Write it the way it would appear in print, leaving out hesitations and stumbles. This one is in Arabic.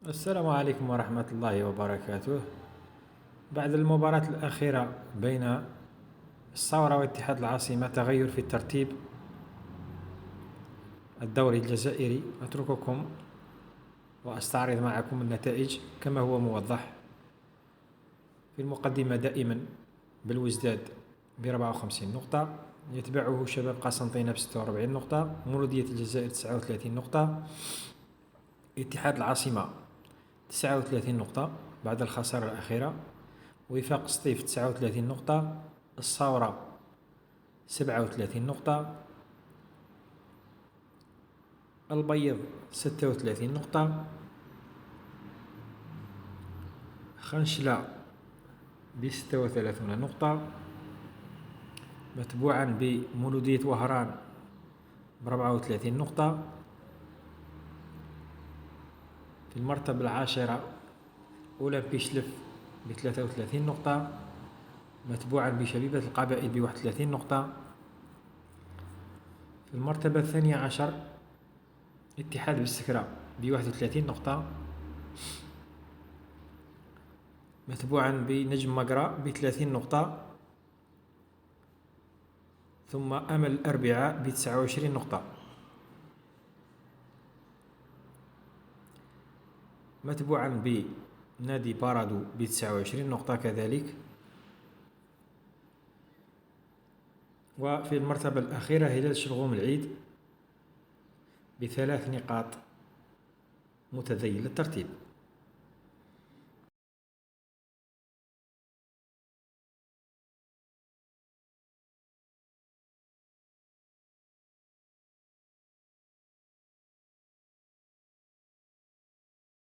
السلام عليكم ورحمة الله وبركاته. بعد المباراة الأخيرة بين الثورة واتحاد العاصمة، تغير في الترتيب الدوري الجزائري، أترككم وأستعرض معكم النتائج كما هو موضح. في المقدمة دائما بالوزداد ب 54 نقطة، يتبعه شباب قسنطينة ب 46 نقطة، مولودية الجزائر 39 نقطة، اتحاد العاصمة 39 نقطة بعد الخسارة الأخيرة، وفاق سطيف 39 نقطة، الثورة 37 نقطة، البيض 36 نقطة، خنشلة ب 36 نقطة، متبوعا بمولودية وهران ب 34 نقطة. في المرتبة العاشرة أولمبي شلف ب 33 نقطة، متبوعا بشبيبة القبائل ب 31 نقطة. في المرتبة الثانية عشر اتحاد بالسكرة ب 31 نقطة، متبوعا بنجم مقرة ب 30 نقطة، ثم أمل الأربعاء ب 29 نقطة، متبوعا بنادي بارادو ب 29 نقطة كذلك. وفي المرتبة الأخيرة هلال شلغوم العيد ب3 نقاط، متذيل الترتيب.